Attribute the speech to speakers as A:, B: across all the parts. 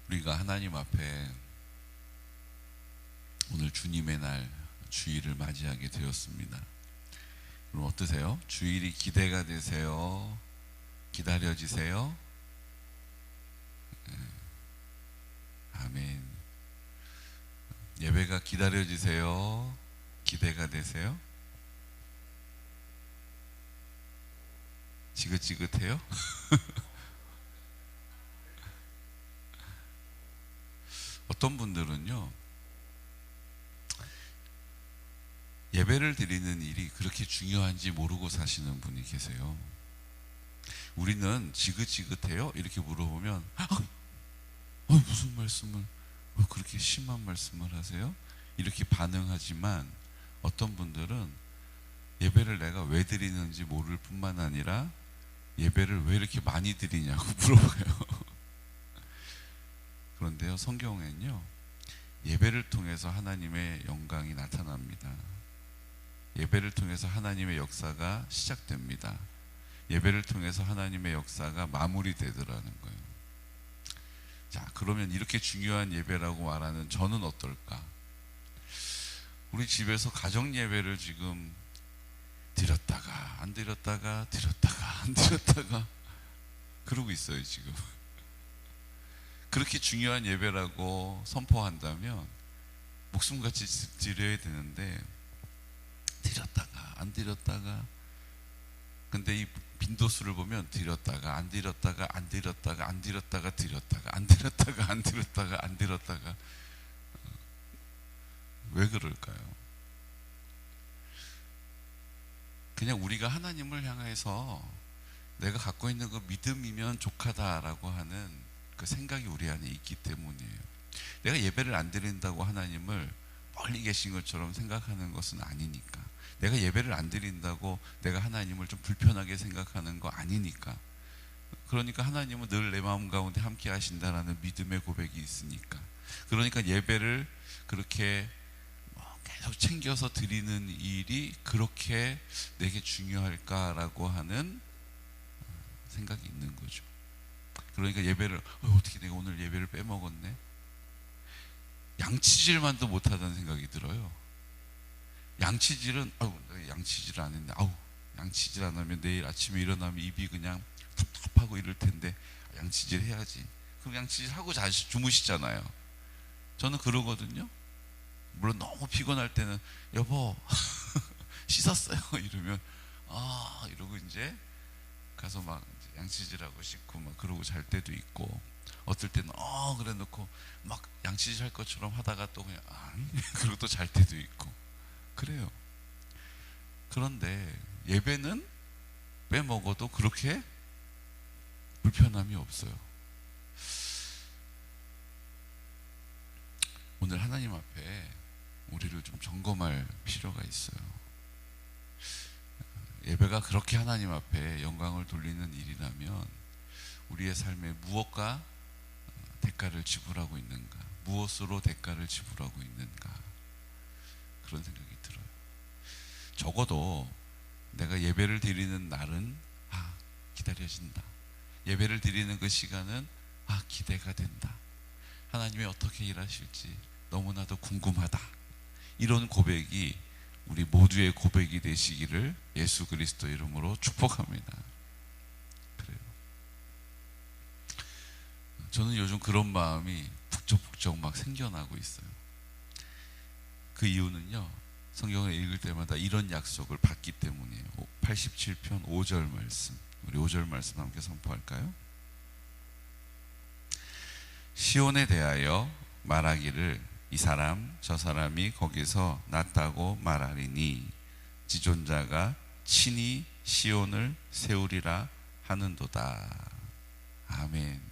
A: 우리가 하나님 앞에 오늘 주님의 날 주일을 맞이하게 되었습니다. 그럼 어떠세요? 주일이 기대가 되세요? 기다려지세요? 아멘. 예배가 기다려지세요? 기대가 되세요? 지긋지긋해요? 어떤 분들은요, 예배를 드리는 일이 그렇게 중요한지 모르고 사시는 분이 계세요. 우리는 지긋지긋해요? 이렇게 물어보면 무슨 말씀을 그렇게 심한 말씀을 하세요? 이렇게 반응하지만 어떤 분들은 예배를 내가 왜 드리는지 모를 뿐만 아니라 예배를 왜 이렇게 많이 드리냐고 물어봐요. 그런데요, 성경에는요, 예배를 통해서 하나님의 영광이 나타납니다. 예배를 통해서 하나님의 역사가 시작됩니다. 예배를 통해서 하나님의 역사가 마무리되더라는 거예요. 자, 그러면 이렇게 중요한 예배라고 말하는 저는 어떨까? 우리 집에서 가정 예배를 지금 드렸다가 안 드렸다가 드렸다가 안 드렸다가 그러고 있어요 지금. 그렇게 중요한 예배라고 선포한다면 목숨같이 드려야 되는데 드렸다가 안 드렸다가, 근데 이 빈도수를 보면 드렸다가 안 드렸다가 안 드렸다가 안 드렸다가 드렸다가 안 드렸다가 안 드렸다가 안 드렸다가 왜 그럴까요? 그냥 우리가 하나님을 향해서 내가 갖고 있는 그 믿음이면 족하다라고 하는 그 생각이 우리 안에 있기 때문이에요. 내가 예배를 안 드린다고 하나님을 멀리 계신 것처럼 생각하는 것은 아니니까. 내가 예배를 안 드린다고 내가 하나님을 좀 불편하게 생각하는 거 아니니까. 그러니까 하나님은 늘 내 마음 가운데 함께 하신다라는 믿음의 고백이 있으니까. 그러니까 예배를 그렇게 계속 챙겨서 드리는 일이 그렇게 내게 중요할까라고 하는 생각이 있는 거죠. 그러니까 예배를 어떻게 내가 오늘 예배를 빼먹었네, 양치질만도 못하다는 생각이 들어요. 양치질은 양치질 안 했네, 양치질 안 하면 내일 아침에 일어나면 입이 그냥 텁텁하고 이럴 텐데 양치질 해야지. 그럼 양치질 하고 주무시잖아요. 저는 그러거든요. 물론 너무 피곤할 때는 여보 씻었어요 이러면 이러고 이제 가서 막 양치질하고 씻고 막 그러고 잘 때도 있고, 어떨 때는 그래 놓고 막 양치질 할 것처럼 하다가 또 그냥 그러고 또 잘 때도 있고 그래요. 그런데 예배는 빼먹어도 그렇게 불편함이 없어요. 오늘 하나님 앞에 우리를 좀 점검할 필요가 있어요. 예배가 그렇게 하나님 앞에 영광을 돌리는 일이라면 우리의 삶에 무엇과 대가를 지불하고 있는가, 무엇으로 대가를 지불하고 있는가, 그런 생각이 들어요. 적어도 내가 예배를 드리는 날은 기다려진다, 예배를 드리는 그 시간은 기대가 된다, 하나님이 어떻게 일하실지 너무나도 궁금하다, 이런 고백이 우리 모두의 고백이 되시기를 예수 그리스도 이름으로 축복합니다. 그래요. 저는 요즘 그런 마음이 북적북적 막 생겨나고 있어요. 그 이유는요, 성경을 읽을 때마다 이런 약속을 받기 때문이에요. 87편 5절 말씀, 우리 5절 말씀 함께 선포할까요? 시온에 대하여 말하기를 이 사람 저 사람이 거기서 났다고 말하리니 지존자가 친히 시온을 세우리라 하는도다. 아멘.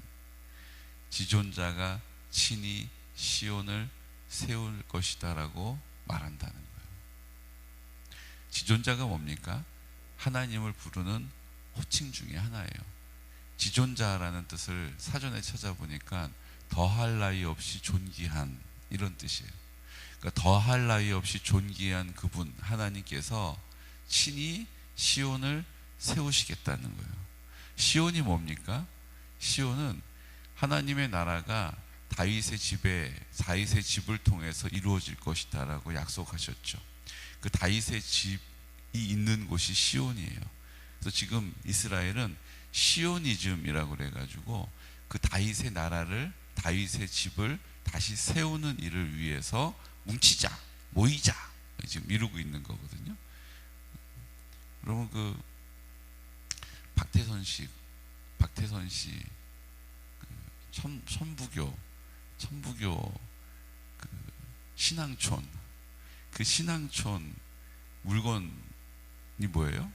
A: 지존자가 친히 시온을 세울 것이다라고 말한다는 거예요. 지존자가 뭡니까? 하나님을 부르는 호칭 중에 하나예요. 지존자라는 뜻을 사전에 찾아보니까 더할 나위 없이 존귀한, 이런 뜻이에요. 그러니까 더할 나위 없이 존귀한 그분 하나님께서 친히 시온을 세우시겠다는 거예요. 시온이 뭡니까? 시온은 하나님의 나라가 다윗의 집을 통해서 이루어질 것이다라고 약속하셨죠. 그 다윗의 집이 있는 곳이 시온이에요. 그래서 지금 이스라엘은 시오니즘이라고 그래가지고 그 다윗의 나라를, 다윗의 집을 다시 세우는 일을 위해서 뭉치자, 모이자 지금 이루고 있는 거거든요. 그러면 그 박태선 씨 천부교 그 신앙촌, 그 신앙촌 물건이 뭐예요?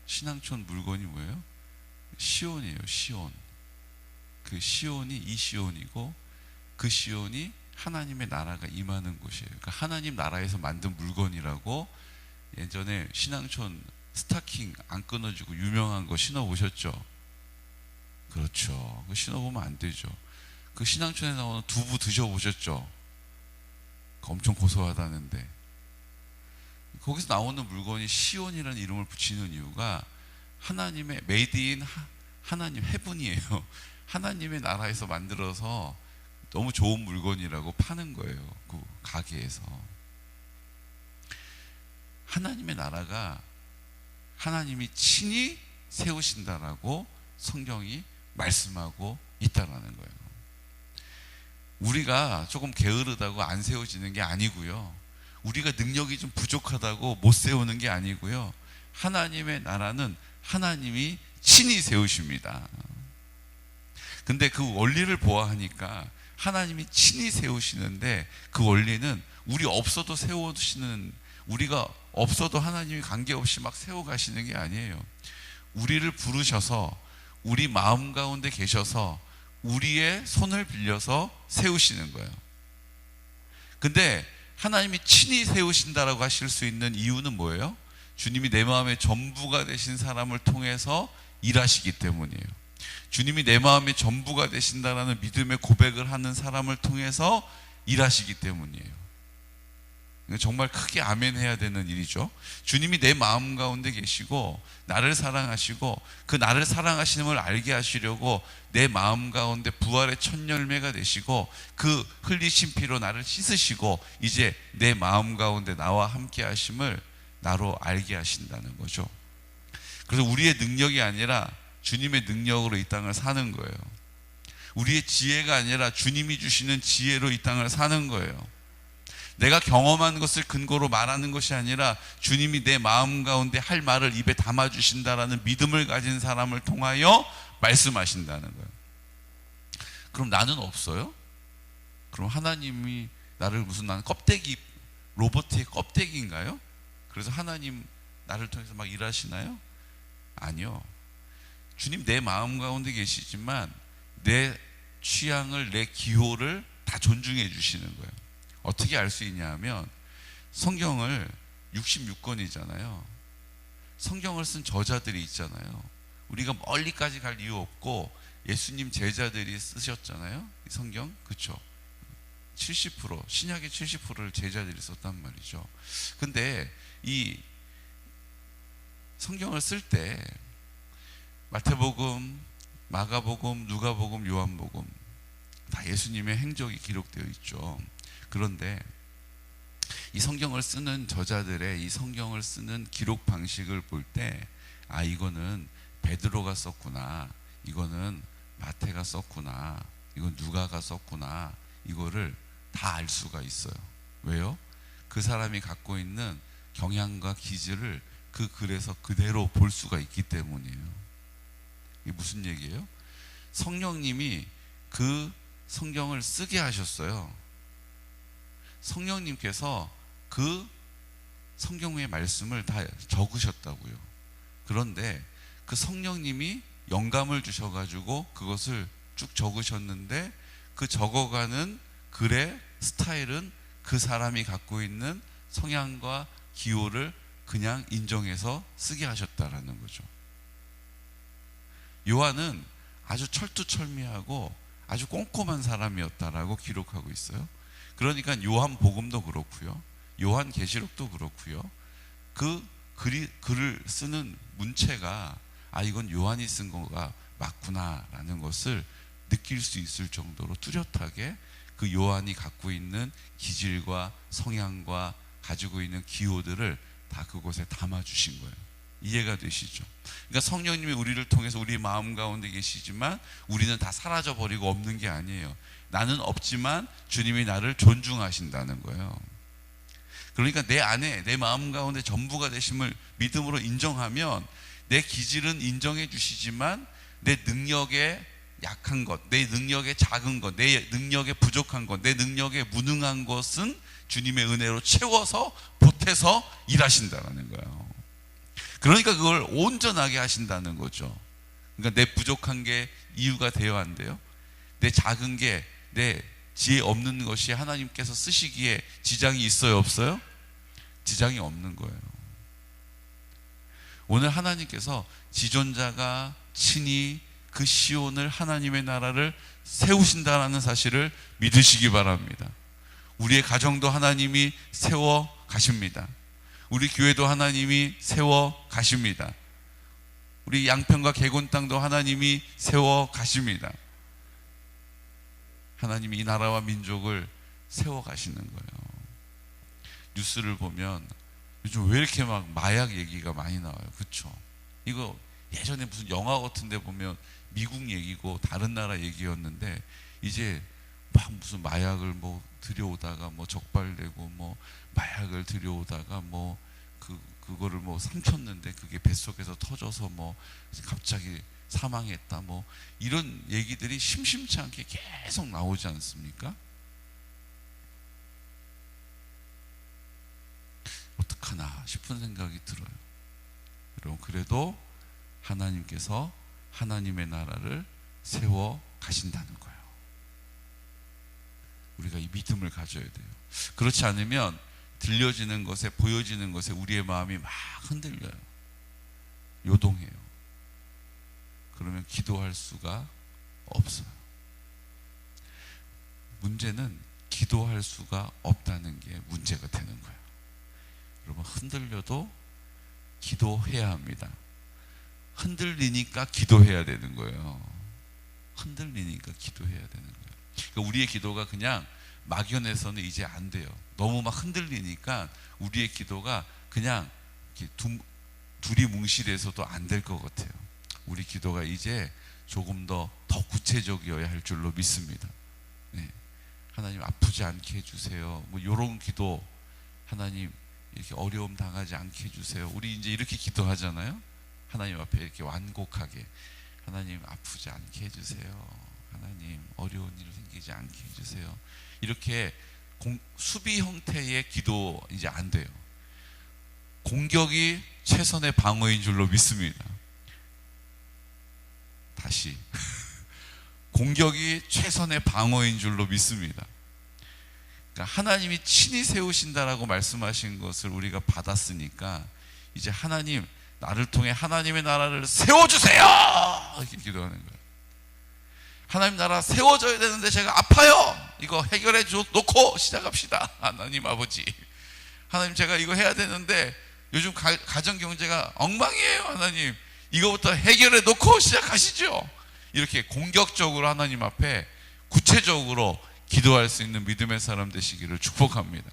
A: 신앙촌 물건이 뭐예요? 시온이에요. 시온. 그 시온이 이 시온이고, 그 시온이 하나님의 나라가 임하는 곳이에요. 그러니까 하나님 나라에서 만든 물건이라고. 예전에 신앙촌 스타킹 안 끊어지고 유명한 거 신어보셨죠? 그렇죠. 그 신어보면 안 되죠. 그 신앙촌에 나오는 두부 드셔보셨죠? 엄청 고소하다는데. 거기서 나오는 물건이 시온이라는 이름을 붙이는 이유가 하나님의 메이드 인 하나님 헤븐이에요. 하나님의 나라에서 만들어서 너무 좋은 물건이라고 파는 거예요. 그 가게에서. 하나님의 나라가 하나님이 친히 세우신다라고 성경이 말씀하고 있다라는 거예요. 우리가 조금 게으르다고 안 세워지는 게 아니고요. 우리가 능력이 좀 부족하다고 못 세우는 게 아니고요. 하나님의 나라는 하나님이 친히 세우십니다. 근데 그 원리를 보아하니까 하나님이 친히 세우시는데, 그 원리는 우리 없어도 세우시는, 우리가 없어도 하나님이 관계없이 막 세워가시는 게 아니에요. 우리를 부르셔서 우리 마음 가운데 계셔서 우리의 손을 빌려서 세우시는 거예요. 근데 하나님이 친히 세우신다라고 하실 수 있는 이유는 뭐예요? 주님이 내 마음의 전부가 되신 사람을 통해서 일하시기 때문이에요. 주님이 내 마음의 전부가 되신다라는 믿음의 고백을 하는 사람을 통해서 일하시기 때문이에요. 정말 크게 아멘 해야 되는 일이죠. 주님이 내 마음 가운데 계시고 나를 사랑하시고, 그 나를 사랑하시는 걸 알게 하시려고 내 마음 가운데 부활의 첫 열매가 되시고, 그 흘리신 피로 나를 씻으시고 이제 내 마음 가운데 나와 함께 하심을 나로 알게 하신다는 거죠. 그래서 우리의 능력이 아니라 주님의 능력으로 이 땅을 사는 거예요. 우리의 지혜가 아니라 주님이 주시는 지혜로 이 땅을 사는 거예요. 내가 경험한 것을 근거로 말하는 것이 아니라 주님이 내 마음 가운데 할 말을 입에 담아주신다라는 믿음을 가진 사람을 통하여 말씀하신다는 거예요. 그럼 나는 없어요? 그럼 하나님이 나를 나는 껍데기, 로봇의 껍데기인가요? 그래서 하나님 나를 통해서 막 일하시나요? 아니요. 주님 내 마음 가운데 계시지만 내 취향을, 내 기호를 다 존중해 주시는 거예요. 어떻게 알 수 있냐 하면 성경을 66권이잖아요. 성경을 쓴 저자들이 있잖아요. 우리가 멀리까지 갈 이유 없고 예수님 제자들이 쓰셨잖아요. 이 성경, 그렇죠? 70%, 신약의 70%를 제자들이 썼단 말이죠. 근데 이 성경을 쓸 때 마태복음, 마가복음, 누가복음, 요한복음 다 예수님의 행적이 기록되어 있죠. 그런데 이 성경을 쓰는 저자들의 이 성경을 쓰는 기록 방식을 볼 때, 아, 이거는 베드로가 썼구나, 이거는 마태가 썼구나, 이건 누가가 썼구나, 이거를 다 알 수가 있어요. 왜요? 그 사람이 갖고 있는 경향과 기질을 그 글에서 그대로 볼 수가 있기 때문이에요. 이게 무슨 얘기예요? 성령님이 그 성경을 쓰게 하셨어요. 성령님께서 그 성경의 말씀을 다 적으셨다고요. 그런데 그 성령님이 영감을 주셔가지고 그것을 쭉 적으셨는데, 그 적어가는 글의 스타일은 그 사람이 갖고 있는 성향과 기호를 그냥 인정해서 쓰게 하셨다라는 거죠. 요한은 아주 철두철미하고 아주 꼼꼼한 사람이었다라고 기록하고 있어요. 그러니까 요한복음도 그렇고요, 요한계시록도 그렇고요, 그 글을 쓰는 문체가, 아, 이건 요한이 쓴 거가 맞구나라는 것을 느낄 수 있을 정도로 뚜렷하게 그 요한이 갖고 있는 기질과 성향과 가지고 있는 기호들을 다 그곳에 담아주신 거예요. 이해가 되시죠? 그러니까 성령님이 우리를 통해서 우리 마음 가운데 계시지만 우리는 다 사라져버리고 없는 게 아니에요. 나는 없지만 주님이 나를 존중하신다는 거예요. 그러니까 내 안에, 내 마음 가운데 전부가 되심을 믿음으로 인정하면 내 기질은 인정해 주시지만 내 능력에 약한 것, 내 능력에 작은 것, 내 능력에 부족한 것, 내 능력에 무능한 것은 주님의 은혜로 채워서 보태서 일하신다는 거예요. 그러니까 그걸 온전하게 하신다는 거죠. 그러니까 내 부족한 게 이유가 되어야 한대요. 내 작은 게, 내 지혜 없는 것이 하나님께서 쓰시기에 지장이 있어요, 없어요? 지장이 없는 거예요. 오늘 하나님께서 지존자가 친히 그 시온을, 하나님의 나라를 세우신다라는 사실을 믿으시기 바랍니다. 우리의 가정도 하나님이 세워 가십니다. 우리 교회도 하나님이 세워 가십니다. 우리 양평과 개곤 땅도 하나님이 세워 가십니다. 하나님이 이 나라와 민족을 세워 가시는 거예요. 뉴스를 보면 요즘 왜 이렇게 막 마약 얘기가 많이 나와요? 그렇죠? 이거 예전에 무슨 영화 같은 데 보면 미국 얘기고 다른 나라 얘기였는데 이제 막 무슨 마약을 뭐 들여오다가 뭐 적발되고 뭐 마약을 들여오다가 뭐 그거를 뭐 삼켰는데 그게 뱃속에서 터져서 뭐 갑자기 사망했다 뭐 이런 얘기들이 심심치 않게 계속 나오지 않습니까? 어떡하나 싶은 생각이 들어요. 여러분, 그래도 하나님께서 하나님의 나라를 세워 가신다는 거예요. 우리가 이 믿음을 가져야 돼요. 그렇지 않으면 들려지는 것에, 보여지는 것에 우리의 마음이 막 흔들려요. 요동해요. 그러면 기도할 수가 없어요. 문제는 기도할 수가 없다는 게 문제가 되는 거예요. 여러분, 흔들려도 기도해야 합니다. 흔들리니까 기도해야 되는 거예요. 흔들리니까 기도해야 되는 거예요. 그러니까 우리의 기도가 그냥 막연해서는 이제 안 돼요. 너무 막 흔들리니까 우리의 기도가 그냥 둘이 뭉실해서도 안 될 것 같아요. 우리 기도가 이제 조금 더 구체적이어야 할 줄로 믿습니다. 네. 하나님 아프지 않게 해주세요. 뭐 이런 기도, 하나님 이렇게 어려움 당하지 않게 해주세요. 우리 이제 이렇게 기도하잖아요. 하나님 앞에 이렇게 완곡하게, 하나님 아프지 않게 해주세요. 하나님 어려운 일 생기지 않게 해주세요. 이렇게 수비 형태의 기도 이제 안 돼요. 공격이 최선의 방어인 줄로 믿습니다. 다시 공격이 최선의 방어인 줄로 믿습니다. 그러니까 하나님이 친히 세우신다라고 말씀하신 것을 우리가 받았으니까 이제 하나님, 나를 통해 하나님의 나라를 세워주세요! 이렇게 기도하는 거예요. 하나님 나라 세워져야 되는데 제가 아파요. 이거 해결해 놓고 시작합시다. 하나님 아버지, 하나님 제가 이거 해야 되는데 요즘 가정 경제가 엉망이에요. 하나님 이거부터 해결해 놓고 시작하시죠. 이렇게 공격적으로 하나님 앞에 구체적으로 기도할 수 있는 믿음의 사람 되시기를 축복합니다.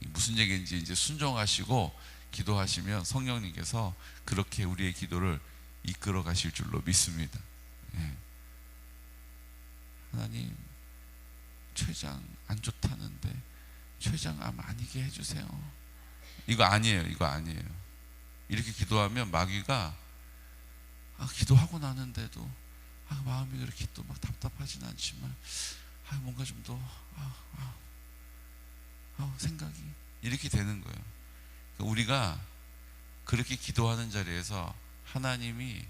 A: 무슨 얘기인지 이제 순종하시고 기도하시면 성령님께서 그렇게 우리의 기도를 이끌어 가실 줄로 믿습니다. 예. 하나님, 췌장 안 좋다는데 췌장 암 아니게 해주세요. 이거 아니에요. 이거 아니에요. 이렇게 기도하면 마귀가 기도하고 나는데도 마음이 그렇게 또 막 답답하진 않지만 뭔가 좀 더 생각이 이렇게 되는 거예요. 그러니까 우리가 그렇게 기도하는 자리에서 하나님이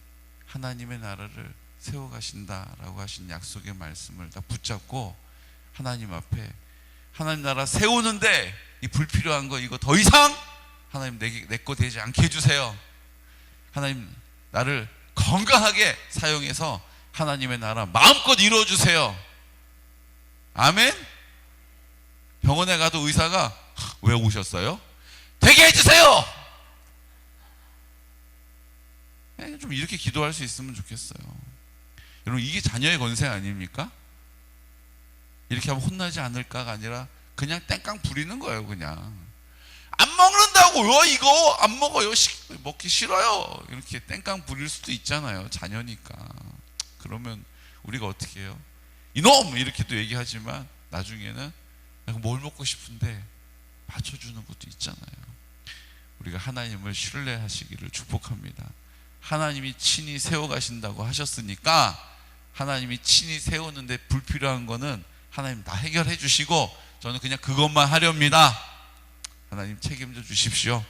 A: 하나님의 나라를 세워가신다라고 하신 약속의 말씀을 다 붙잡고 하나님 앞에, 하나님 나라 세우는데 이 불필요한 거 이거 더 이상 하나님 내 거 되지 않게 해주세요. 하나님 나를 건강하게 사용해서 하나님의 나라 마음껏 이루어주세요. 아멘. 병원에 가도 의사가 왜 오셨어요? 되게 해주세요. 좀 이렇게 기도할 수 있으면 좋겠어요. 여러분, 이게 자녀의 권세 아닙니까? 이렇게 하면 혼나지 않을까가 아니라 그냥 땡깡 부리는 거예요. 그냥 안 먹는다고요, 이거 안 먹어요, 먹기 싫어요, 이렇게 땡깡 부릴 수도 있잖아요, 자녀니까. 그러면 우리가 어떻게 해요? 이놈! 이렇게 또 얘기하지만 나중에는 내가 뭘 먹고 싶은데 맞춰주는 것도 있잖아요. 우리가 하나님을 신뢰하시기를 축복합니다. 하나님이 친히 세워가신다고 하셨으니까 하나님이 친히 세우는데 불필요한 거는 하나님 다 해결해 주시고 저는 그냥 그것만 하렵니다. 하나님 책임져 주십시오.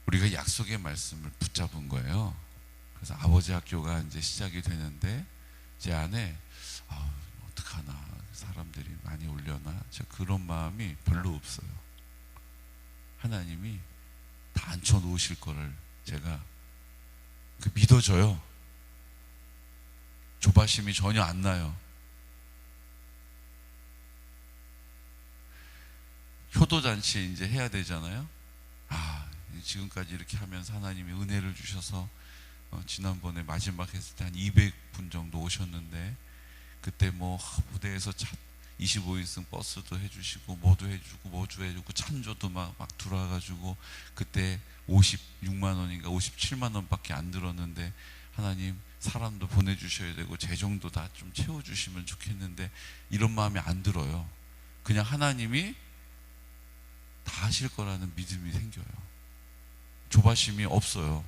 A: 우리가 약속의 말씀을 붙잡은 거예요. 그래서 아버지 학교가 이제 시작이 되는데 제 안에 어떡하나, 사람들이 많이 올려나, 제가 그런 마음이 별로 없어요. 하나님이 다 앉혀 놓으실 거를 제가 믿어져요. 조바심이 전혀 안 나요. 효도잔치 이제 해야 되잖아요. 지금까지 이렇게 하면서 하나님이 은혜를 주셔서 지난번에 마지막 했을 때 한 200분 정도 오셨는데, 그때 뭐 무대에서 25인승 버스도 해주시고 뭐도 해주고 찬조도 막 들어와가지고 그때 56만 원인가 57만 원밖에 안 들었는데, 하나님 사람도 보내주셔야 되고 재정도 다 좀 채워주시면 좋겠는데 이런 마음이 안 들어요. 그냥 하나님이 다 하실 거라는 믿음이 생겨요. 조바심이 없어요.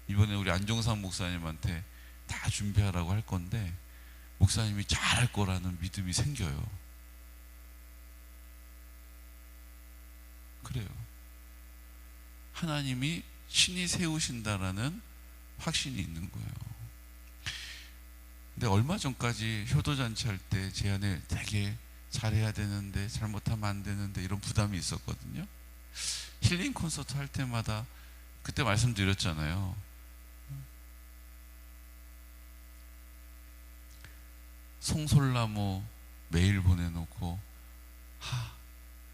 A: 이번에 우리 안종상 목사님한테 다 준비하라고 할 건데 목사님이 잘할 거라는 믿음이 생겨요. 그래요. 하나님이 신이 세우신다라는 확신이 있는 거예요. 근데 얼마 전까지 효도잔치 할 때 제 안에 되게 잘해야 되는데 잘못하면 안 되는데 이런 부담이 있었거든요. 힐링 콘서트 할 때마다 그때 말씀드렸잖아요. 송솔나무 메일 보내놓고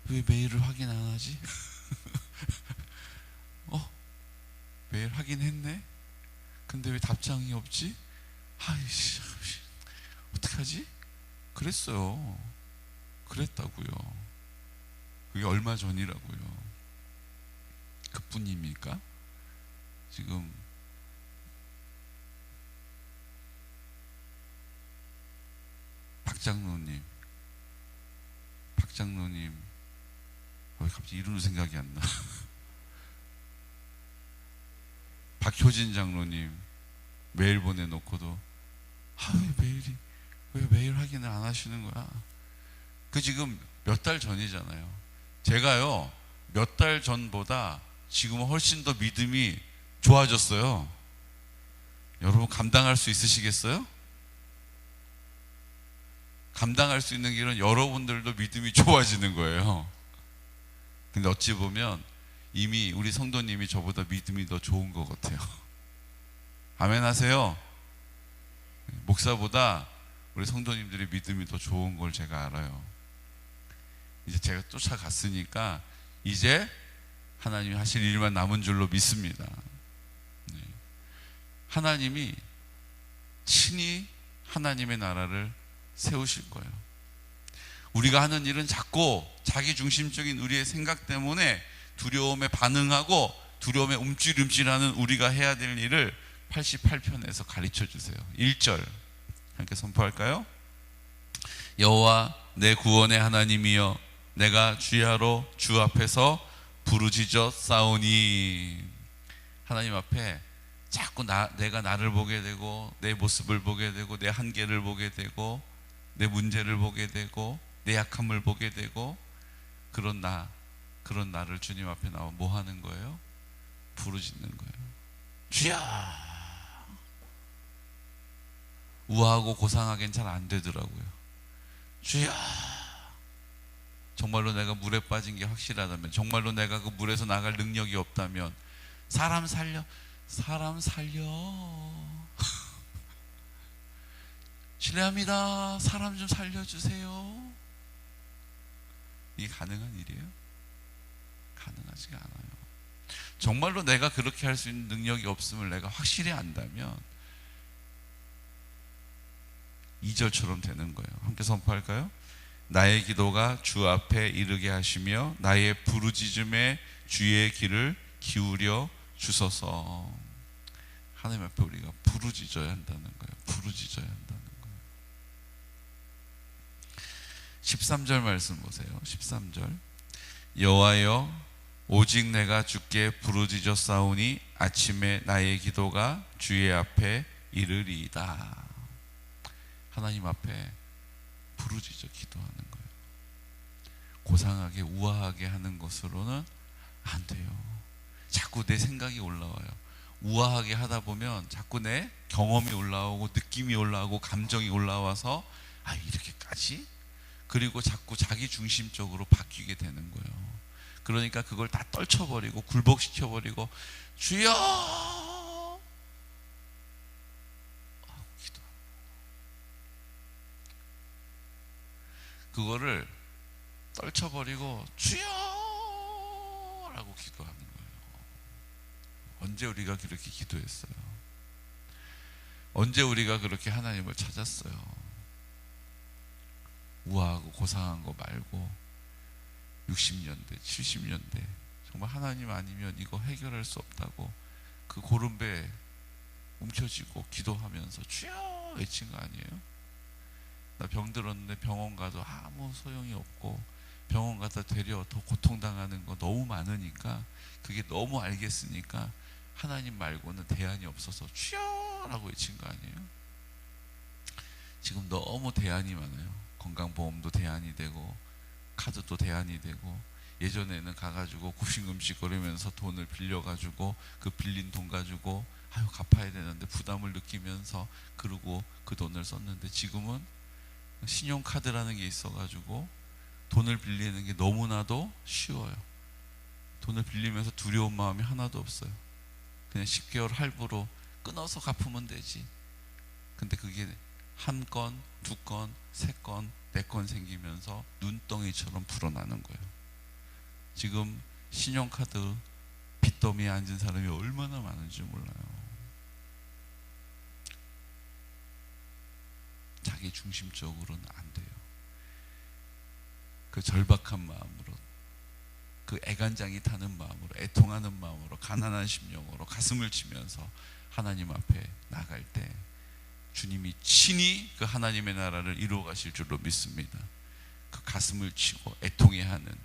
A: 왜 메일을 확인 안 하지? 메일 확인했네? 근데 왜 답장이 없지? 아이씨, 어떡하지? 그랬어요. 그랬다고요. 그게 얼마 전이라고요. 그뿐입니까? 지금 박장로님 왜 갑자기 이름도 생각이 안 나? 박효진 장로님 메일 보내놓고도 왜 메일 확인을 안 하시는 거야? 그 지금 몇 달 전이잖아요. 제가요 몇 달 전보다 지금은 훨씬 더 믿음이 좋아졌어요. 여러분 감당할 수 있으시겠어요? 감당할 수 있는 길은 여러분들도 믿음이 좋아지는 거예요. 근데 어찌 보면 이미 우리 성도님이 저보다 믿음이 더 좋은 것 같아요. 아멘 하세요. 목사보다 우리 성도님들이 믿음이 더 좋은 걸 제가 알아요. 이제 제가 쫓아갔으니까 이제 하나님이 하실 일만 남은 줄로 믿습니다. 하나님이 친히 하나님의 나라를 세우실 거예요. 우리가 하는 일은 자꾸 자기 중심적인 우리의 생각 때문에 두려움에 반응하고 두려움에 움찔움찔하는 우리가 해야 될 일을 88편에서 가르쳐 주세요. 1절 함께 선포할까요? 여호와 내 구원의 하나님이여 내가 주야로 주 앞에서 부르짖어 싸우니. 하나님 앞에 자꾸 내가 나를 보게 되고 내 모습을 보게 되고 내 한계를 보게 되고 내 문제를 보게 되고 내 약함을 보게 되고 그런 나를 주님 앞에 나와 뭐 하는 거예요? 부르짖는 거예요. 주야. 우아하고 고상하게는 잘 안 되더라고요. 주야. 정말로 내가 물에 빠진 게 확실하다면, 정말로 내가 그 물에서 나갈 능력이 없다면 사람 살려 실례합니다, 사람 좀 살려주세요. 이게 가능한 일이에요? 가능하지가 않아요. 정말로 내가 그렇게 할 수 있는 능력이 없음을 내가 확실히 안다면 2절처럼 되는 거예요. 함께 선포할까요? 나의 기도가 주 앞에 이르게 하시며 나의 부르짖음에 주의 귀를 기울여 주소서. 하나님 앞에 우리가 부르짖어야 한다는 거예요. 부르짖어야 한다는 거예요. 13절 말씀 보세요. 13절. 여호와여 오직 내가 주께 부르짖었사오니 아침에 나의 기도가 주의 앞에 이르리이다. 하나님 앞에 부르짖어 기도하는 거예요. 고상하게 우아하게 하는 것으로는 안 돼요. 자꾸 내 생각이 올라와요. 우아하게 하다 보면 자꾸 내 경험이 올라오고 느낌이 올라오고 감정이 올라와서 아 이렇게까지? 그리고 자꾸 자기 중심적으로 바뀌게 되는 거예요. 그러니까 그걸 다 떨쳐버리고 굴복시켜버리고 주여 하고 기도. 그거를 떨쳐버리고 주여 라고 기도하는 거예요. 언제 우리가 그렇게 기도했어요? 언제 우리가 그렇게 하나님을 찾았어요? 우아하고 고상한 거 말고 60년대, 70년대 정말 하나님 아니면 이거 해결할 수 없다고 그 고름배 움켜쥐고 기도하면서 주여 외친 거 아니에요? 나 병들었는데 병원 가도 아무 소용이 없고 병원 가다 되려 더 고통당하는 거 너무 많으니까 그게 너무 알겠으니까 하나님 말고는 대안이 없어서 주여 라고 외친 거 아니에요? 지금 너무 대안이 많아요. 건강보험도 대안이 되고 카드도 대안이 되고 예전에는 가가지고 굽신굽신거리면서 돈을 빌려가지고 그 빌린 돈 가지고 아유 갚아야 되는데 부담을 느끼면서 그러고 그 돈을 썼는데 지금은 신용카드라는 게 있어가지고 돈을 빌리는 게 너무나도 쉬워요. 돈을 빌리면서 두려운 마음이 하나도 없어요. 그냥 10개월 할부로 끊어서 갚으면 되지. 근데 그게 한 건, 두 건, 세 건, 네 건 생기면서 눈덩이처럼 불어나는 거예요. 지금 신용카드 빚더미에 앉은 사람이 얼마나 많은지 몰라요. 자기 중심적으로는 안 돼요. 그 절박한 마음으로, 그 애간장이 타는 마음으로, 애통하는 마음으로, 가난한 심령으로 가슴을 치면서 하나님 앞에 나갈 때 주님이 친히 그 하나님의 나라를 이루어 가실 줄로 믿습니다. 그 가슴을 치고 애통해하는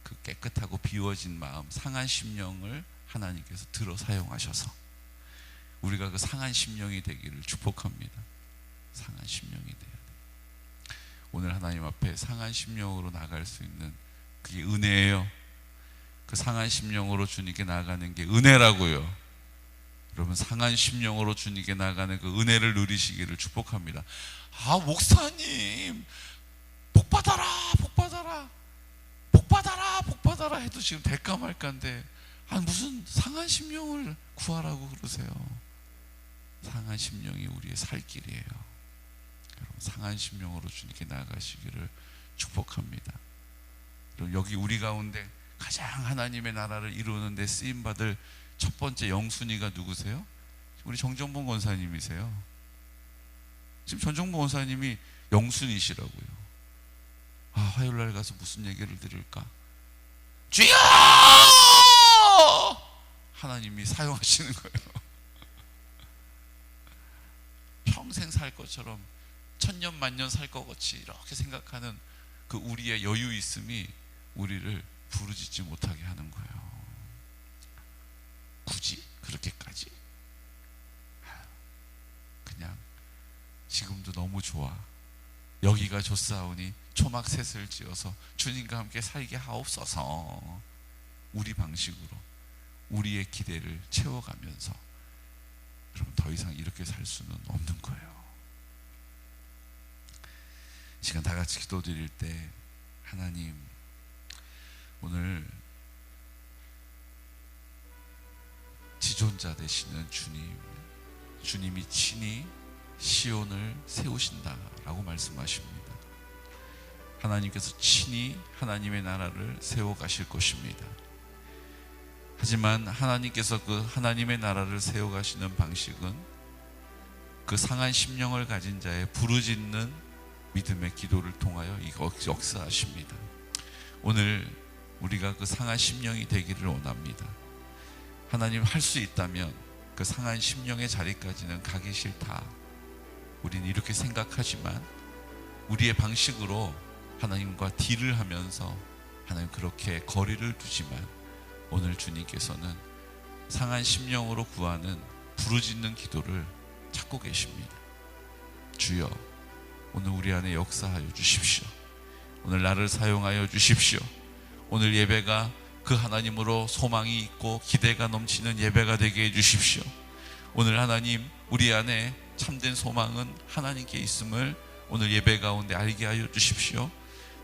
A: 그 깨끗하고 비워진 마음, 상한 심령을 하나님께서 들어 사용하셔서 우리가 그 상한 심령이 되기를 축복합니다. 상한 심령이 돼야 돼요. 오늘 하나님 앞에 상한 심령으로 나갈 수 있는 그게 은혜예요. 그 상한 심령으로 주님께 나가는 게 은혜라고요. 여러분 상한 심령으로 주님께 나가는 그 은혜를 누리시기를 축복합니다. 아 목사님 복 받아라 복 받아라 복 받아라 복 받아라 해도 지금 될까 말까인데 아 무슨 상한 심령을 구하라고 그러세요. 상한 심령이 우리의 살 길이에요. 여러분 상한 심령으로 주님께 나아가시기를 축복합니다. 여러분 여기 우리 가운데 가장 하나님의 나라를 이루는 데 쓰임받을 첫 번째 영순위가 누구세요? 우리 정정봉 권사님이세요. 지금 전정봉 권사님이 영순이시라고요. 아 화요일날 가서 무슨 얘기를 드릴까? 주여! 하나님이 사용하시는 거예요. 평생 살 것처럼 천년 만년 살 것 같이 이렇게 생각하는 그 우리의 여유 있음이 우리를 부르짖지 못하게 하는 거예요. 굳이 그렇게까지? 그냥 지금도 너무 좋아. 여기가 좋사오니 초막셋을 지어서 주님과 함께 살게 하옵소서. 우리 방식으로 우리의 기대를 채워가면서 여러분 더 이상 이렇게 살 수는 없는 거예요. 시간 다 같이 기도드릴 때 하나님 오늘 지존자 되시는 주님이 친히 시온을 세우신다라고 말씀하십니다. 하나님께서 친히 하나님의 나라를 세워가실 것입니다. 하지만 하나님께서 그 하나님의 나라를 세워가시는 방식은 그 상한 심령을 가진 자의 부르짖는 믿음의 기도를 통하여 역사하십니다. 오늘 우리가 그 상한 심령이 되기를 원합니다. 하나님 할 수 있다면 그 상한 심령의 자리까지는 가기 싫다. 우리는 이렇게 생각하지만 우리의 방식으로 하나님과 딜을 하면서 하나님 그렇게 거리를 두지만 오늘 주님께서는 상한 심령으로 구하는 부르짖는 기도를 찾고 계십니다. 주여, 오늘 우리 안에 역사하여 주십시오. 오늘 나를 사용하여 주십시오. 오늘 예배가 그 하나님으로 소망이 있고 기대가 넘치는 예배가 되게 해주십시오. 오늘 하나님, 우리 안에 참된 소망은 하나님께 있음을 오늘 예배 가운데 알게 하여 주십시오.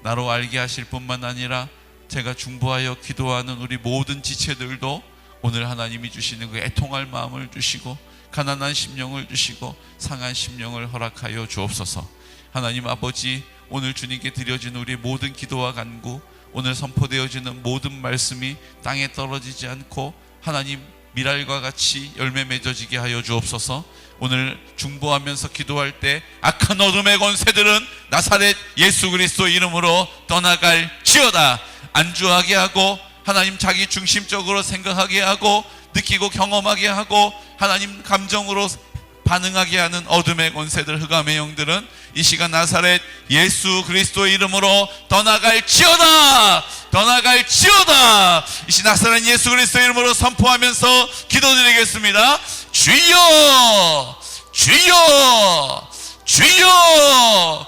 A: 나로 알게 하실 뿐만 아니라 제가 중보하여 기도하는 우리 모든 지체들도 오늘 하나님이 주시는 그 애통할 마음을 주시고 가난한 심령을 주시고 상한 심령을 허락하여 주옵소서. 하나님 아버지, 오늘 주님께 드려진 우리 모든 기도와 간구, 오늘 선포되어지는 모든 말씀이 땅에 떨어지지 않고 하나님 미랄과 같이 열매 맺어지게 하여 주옵소서. 오늘 중보하면서 기도할 때 악한 어둠의 권세들은 나사렛 예수 그리스도 이름으로 떠나갈지어다. 안주하게 하고 하나님 자기 중심적으로 생각하게 하고 느끼고 경험하게 하고 하나님 감정으로 반응하게 하는 어둠의 권세들, 흑암의 영들은 이 시간 나사렛 예수 그리스도의 이름으로 떠나갈지어다. 떠나갈지어다. 이 시간 나사렛 예수 그리스도의 이름으로 선포하면서 기도드리겠습니다. 주여, 주여, 주여.